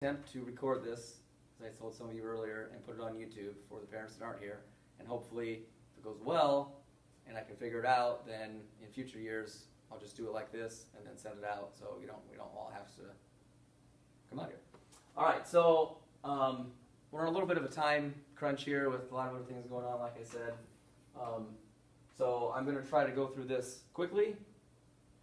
attempt to record this, as I told some of you earlier, and put it on YouTube for the parents that aren't here. And hopefully, if it goes well and I can figure it out, then in future years I'll just do it like this and then send it out, so we don't all have to come out here. All right, so we're on a little bit of a time crunch here with a lot of other things going on, like I said. So I'm going to try to go through this quickly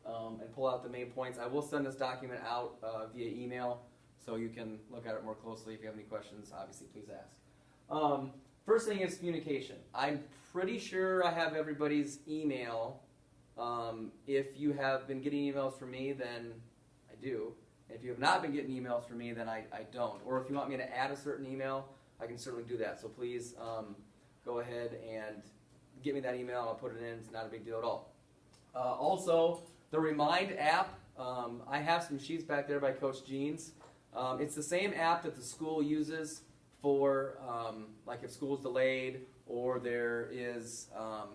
and pull out the main points. I will send this document out via email, so you can look at it more closely. If you have any questions, obviously, please ask. First thing is communication. I'm pretty sure I have everybody's email. If you have been getting emails from me, then I do. If you have not been getting emails from me, then I don't. Or if you want me to add a certain email, I can certainly do that. So please go ahead and get me that email. I'll put it in. It's not a big deal at all. Also, the Remind app. I have some sheets back there by Coach Jeans. It's the same app that the school uses for, like if school's delayed or there is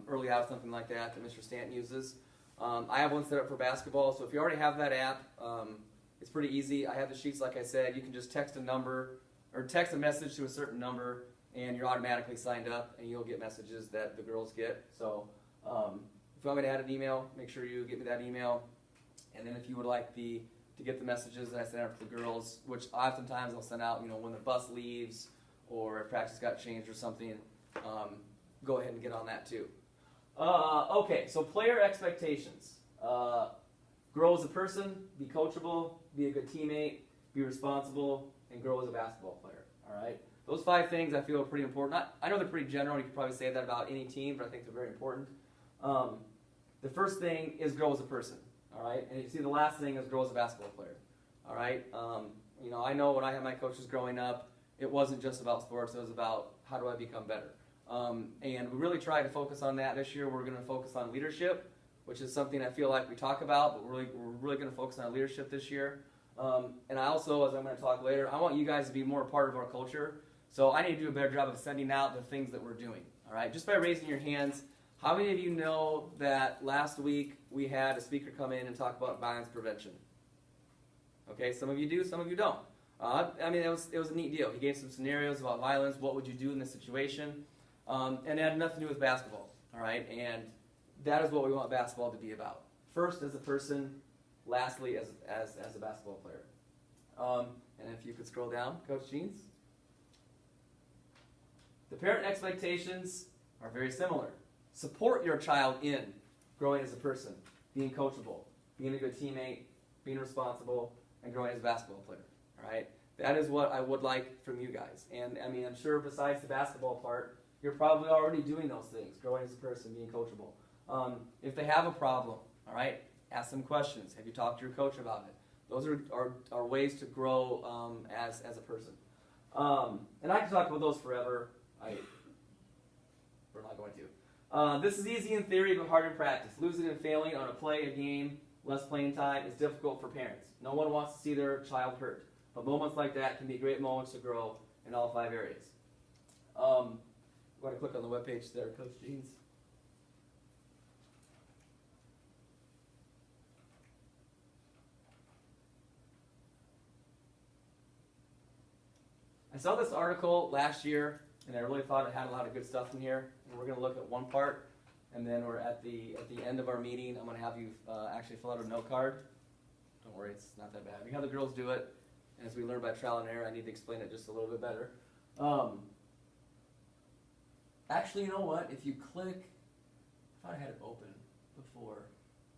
early out, something like that Mr. Stanton uses. I have one set up for basketball, so if you already have that app, it's pretty easy. I have the sheets, like I said. You can just text a number or text a message to a certain number, and you're automatically signed up, and you'll get messages that the girls get. So if you want me to add an email, make sure you get me that email. And then if you would like to get the messages that I send out to the girls, which oftentimes I'll send out, when the bus leaves or if practice got changed or something, go ahead and get on that too. Okay, so player expectations. Grow as a person, be coachable, be a good teammate, be responsible, and grow as a basketball player. All right, those 5 things I feel are pretty important. I know they're pretty general. You could probably say that about any team, but I think they're very important. The first thing is grow as a person. All right, and you see the last thing is grow as a basketball player. All right, I know when I had my coaches growing up, it wasn't just about sports. It was about how do I become better. And we really tried to focus on that this year. We're going to focus on leadership, which is something I feel like we talk about, but we're really going to focus on leadership this year. And I also, as I'm going to talk later, I want you guys to be more a part of our culture. So I need to do a better job of sending out the things that we're doing. All right, just by raising your hands. How many of you know that last week we had a speaker come in and talk about violence prevention? Okay, some of you do, some of you don't. It was a neat deal. He gave some scenarios about violence. What would you do in this situation? And it had nothing to do with basketball. All right, and that is what we want basketball to be about. First, as a person. Lastly, as a basketball player. And if you could scroll down, Coach Jeans. The parent expectations are very similar. Support your child in growing as a person, being coachable, being a good teammate, being responsible, and growing as a basketball player. All right, that is what I would like from you guys. And I'm sure besides the basketball part, you're probably already doing those things: growing as a person, being coachable. If they have a problem, all right, ask them questions. Have you talked to your coach about it? Those are ways to grow as a person. And I can talk about those forever. We're not going to. This is easy in theory, but hard in practice. Losing and failing on a play, a game, less playing time is difficult for parents. No one wants to see their child hurt. But moments like that can be great moments to grow in all 5 areas. I'm going to click on the webpage there, Coach Jeans. I saw this article last year, and I really thought it had a lot of good stuff in here. And we're going to look at one part, and then we're at the end of our meeting. I'm going to have you actually fill out a note card. Don't worry, it's not that bad. We have the girls do it, and as we learn by trial and error, I need to explain it just a little bit better. Actually, you know what? If you click, I thought I had it open before.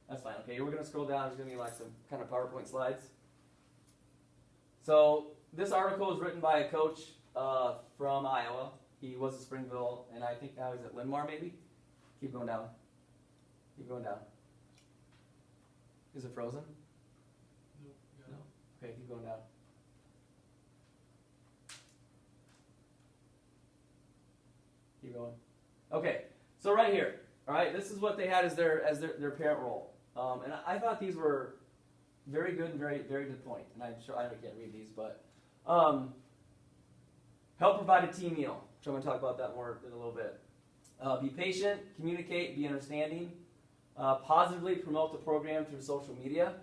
That's fine. Okay, we're going to scroll down. There's going to be like some kind of PowerPoint slides. So this article is written by a coach from Iowa. He was at Springville, and I think now he's at Linn-Mar, maybe? Keep going down. Keep going down. Is it frozen? No. Okay, keep going down. Keep going. Okay, so right here, all right, this is what they had as their parent role. And I thought these were very good and very good point. And I'm sure I can't read these, but help provide a team meal. I'm going to talk about that more in a little bit. Be patient, communicate, be understanding. Positively promote the program through social media.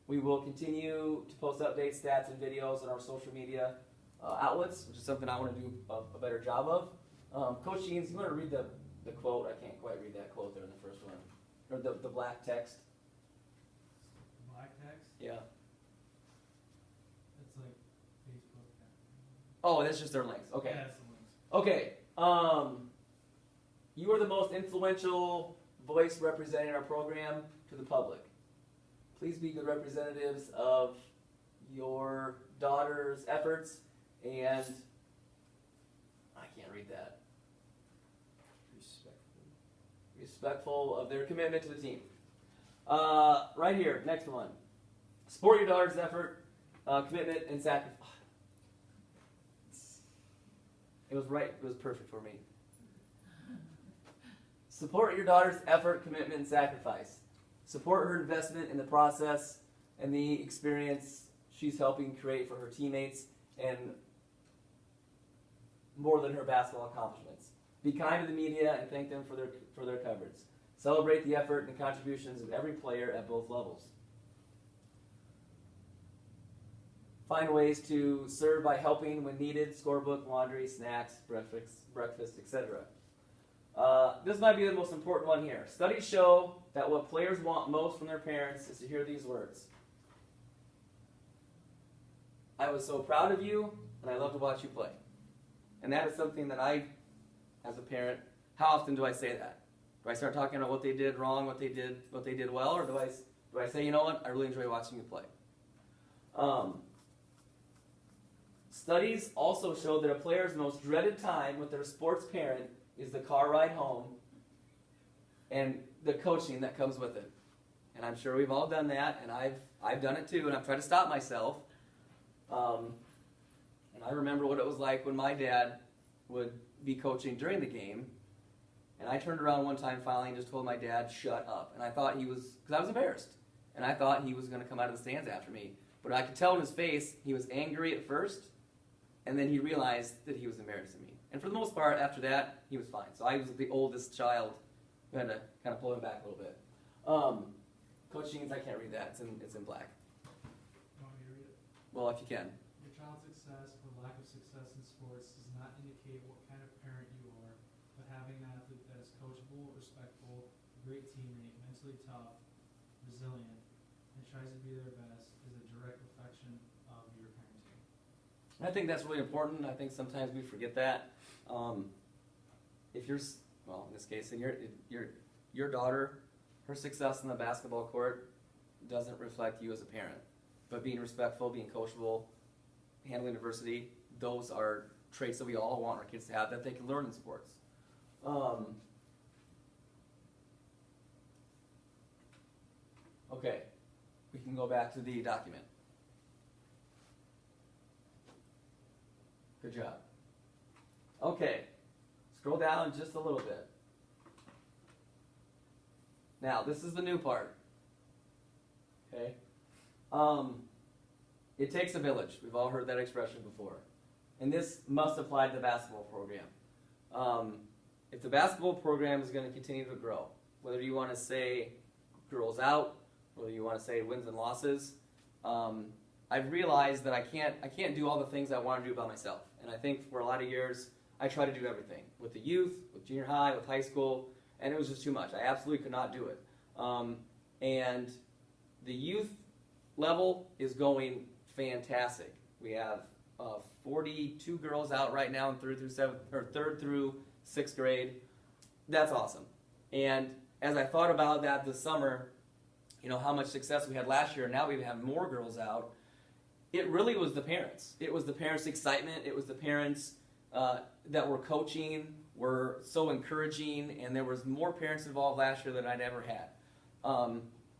We will continue to post updates, stats, and videos on our social media outlets, which is something I want to do a better job of. Coach Jeans, you want to read the quote? I can't quite read that quote there in the first one. Or the black text. Black text? Yeah. It's like Facebook. Oh, that's just their links. Okay. Yeah, that's the links. Okay. You are the most influential voice representing our program to the public. Please be good representatives of your daughter's efforts and I can't read that. Respectful of their commitment to the team. Right here, next one. Support your daughter's effort, commitment, and sacrifice. It was right. It was perfect for me. Support your daughter's effort, commitment, and sacrifice. Support her investment in the process and the experience she's helping create for her teammates and more than her basketball accomplishments. Be kind to the media and thank them for their coverage. Celebrate the effort and contributions of every player at both levels. Find ways to serve by helping when needed, scorebook, laundry, snacks, breakfast, etc. This might be the most important one here. Studies show that what players want most from their parents is to hear these words. I was so proud of you, and I love to watch you play. And that is something that I, as a parent, how often do I say that? Do I start talking about what they did wrong, what they did well, or do I say, you know what, I really enjoy watching you play? Studies also show that a player's most dreaded time with their sports parent is the car ride home and the coaching that comes with it. And I'm sure we've all done that, and I've done it too, and I've tried to stop myself. And I remember what it was like when my dad would be coaching during the game, and I turned around one time finally and just told my dad, shut up. And I thought he was, because I was embarrassed, and I thought he was going to come out of the stands after me. But I could tell in his face he was angry at first, and then he realized that he was embarrassing me. And for the most part, after that, he was fine. So I was the oldest child who had to kind of pull him back a little bit. Coach Jeans, I can't read that. It's in black. You want me to read it? Well, if you can. Your child's success or lack of success in sports does not indicate what kind of parent you are, but having an athlete that is coachable, respectful, a great teammate, mentally tough, resilient, and tries to be their best is a direct reflection of your parenting. I think that's really important. I think sometimes we forget that. If you're, well, in this case, and your daughter, her success in the basketball court doesn't reflect you as a parent. But being respectful, being coachable, handling adversity, those are traits that we all want our kids to have that they can learn in sports. Okay, we can go back to the document. Good job. Okay, scroll down just a little bit. Now, this is the new part. Okay? It takes a village. We've all heard that expression before. And this must apply to the basketball program. If the basketball program is going to continue to grow, whether you want to say girls out, whether you want to say wins and losses, I've realized that I can't do all the things I want to do by myself. And I think for a lot of years, I tried to do everything. With the youth, with junior high, with high school, and it was just too much. I absolutely could not do it. And the youth level is going fantastic. We have 42 girls out right now in third through sixth grade. That's awesome. And as I thought about that this summer, you know, how much success we had last year, and now we have more girls out, it really was the parents. It was the parents' excitement. It was the parents that were coaching, were so encouraging, and there was more parents involved last year than I'd ever had.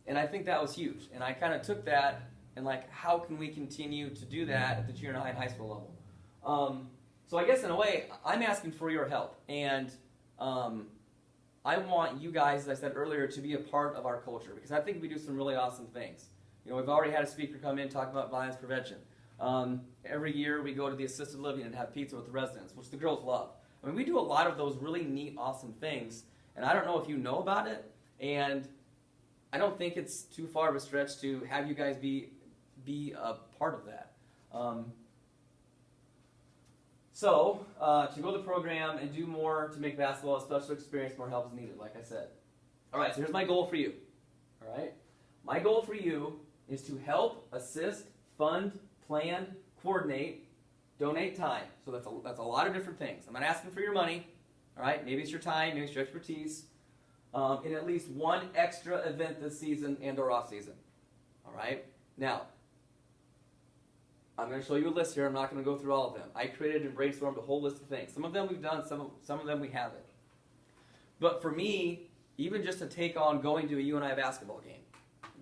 And I think that was huge. And I kind of took that and like, how can we continue to do that at the junior high and high school level? So I guess in a way, I'm asking for your help. And I want you guys, as I said earlier, to be a part of our culture, because I think we do some really awesome things. You know, we've already had a speaker come in talking about violence prevention. Every year we go to the assisted living and have pizza with the residents, which the girls love. I mean, we do a lot of those really neat, awesome things, and I don't know if you know about it, and I don't think it's too far of a stretch to have you guys be a part of that. So, to go to the program and do more to make basketball a special experience, more help is needed, like I said. All right, so here's my goal for you. All right? My goal for you is to help, assist, fund, plan, coordinate, donate time. So that's a lot of different things. I'm not asking for your money. All right? Maybe it's your time, maybe it's your expertise. In at least one extra event this season and or off season. All right? Now, I'm going to show you a list here. I'm not going to go through all of them. I created and brainstormed a whole list of things. Some of them we've done, some of them we haven't. But for me, even just to take on going to a UNI basketball game,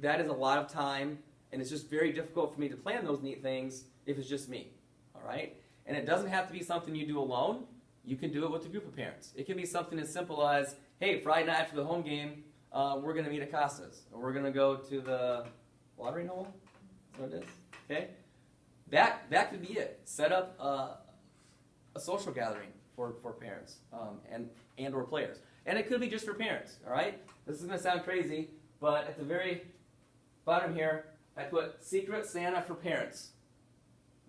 that is a lot of time, and it's just very difficult for me to plan those neat things if it's just me. All right? And it doesn't have to be something you do alone. You can do it with a group of parents. It can be something as simple as, hey, Friday night after the home game, we're going to meet at Costa's, or we're going to go to the watering hole. That's what it is. Okay? That could be it. Set up a social gathering for parents and or players. And it could be just for parents, all right? This is going to sound crazy, but at the very bottom here, I put Secret Santa for parents.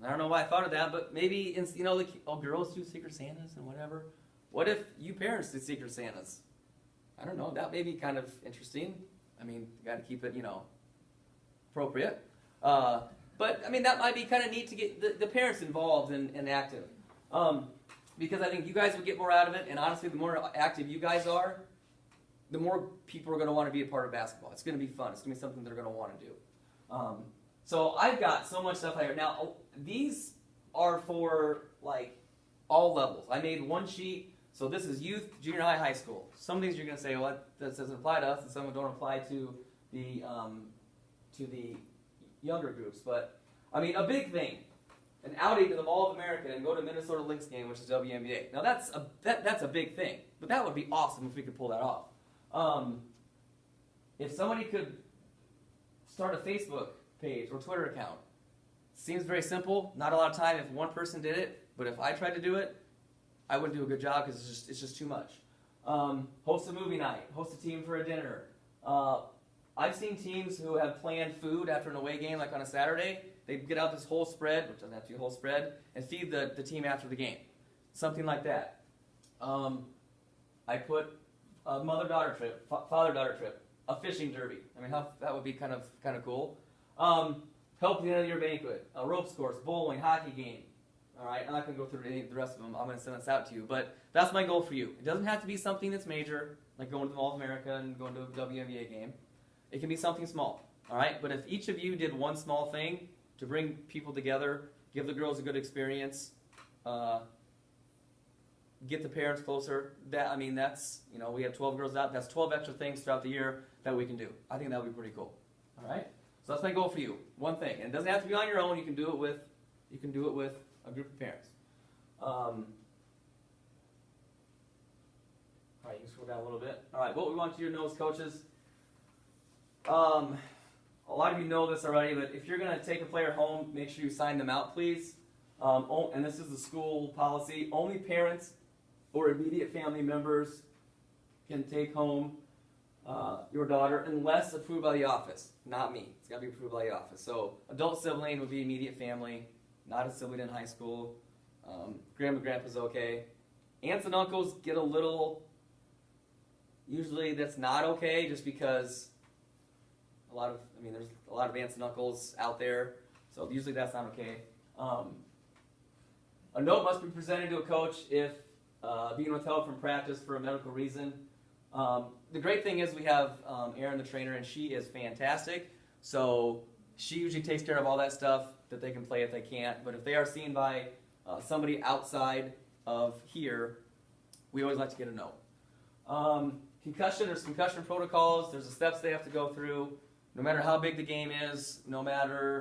I don't know why I thought of that, but maybe, girls do Secret Santas and whatever. What if you parents did Secret Santas? I don't know. That may be kind of interesting. I mean, you got to keep it, appropriate. But, I mean, that might be kind of neat to get the parents involved and active. Because I think you guys would get more out of it, and honestly, the more active you guys are, the more people are going to want to be a part of basketball. It's going to be fun. It's going to be something they're going to want to do. So I've got so much stuff here. Now, these are for, all levels. I made one sheet. So this is youth, junior high, high school. Some things you're going to say, well, that doesn't apply to us, and some don't apply to the younger groups. But, I mean, a big thing, an outing to the Mall of America and go to Minnesota Lynx game, which is WNBA. Now, that's a big thing, but that would be awesome if we could pull that off. If somebody could start a Facebook page or Twitter account, seems very simple, not a lot of time if one person did it, but if I tried to do it, I wouldn't do a good job because it's just too much. Host a movie night, host a team for a dinner. I've seen teams who have planned food after an away game, like on a Saturday. They get out this whole spread, which doesn't have to be a whole spread, and feed the team after the game. Something like that. I put a mother-daughter trip, father-daughter trip, a fishing derby. I mean, that would be kind of cool. Help the end of your banquet, a ropes course, bowling, hockey game. All right, I'm not going to go through any of the rest of them. I'm going to send this out to you. But that's my goal for you. It doesn't have to be something that's major, like going to the Mall of America and going to a WNBA game. It can be something small. All right, but if each of you did one small thing to bring people together, give the girls a good experience, get the parents closer, that's, we have 12 girls out. That's 12 extra things throughout the year that we can do. I think that would be pretty cool. All right, so that's my goal for you. One thing, and it doesn't have to be on your own. You can do it with a group of parents. All right, you can scroll down a little bit. All right, what we want you to know as coaches, a lot of you know this already, but if you're going to take a player home, make sure you sign them out, please. And this is the school policy. Only parents or immediate family members can take home your daughter unless approved by the office. Not me. It's got to be approved by the office. So adult sibling would be immediate family. Not a sibling in high school. Grandma, grandpa's okay. Aunts and uncles get a little, usually that's not okay just because there's a lot of aunts and uncles out there. So usually that's not okay. A note must be presented to a coach if being withheld from practice for a medical reason. The great thing is we have Erin, the trainer, and she is fantastic. So she usually takes care of all that stuff that they can play if they can't. But if they are seen by somebody outside of here, we always like to get a note. Concussion, there's concussion protocols. There's the steps they have to go through. No matter how big the game is, no matter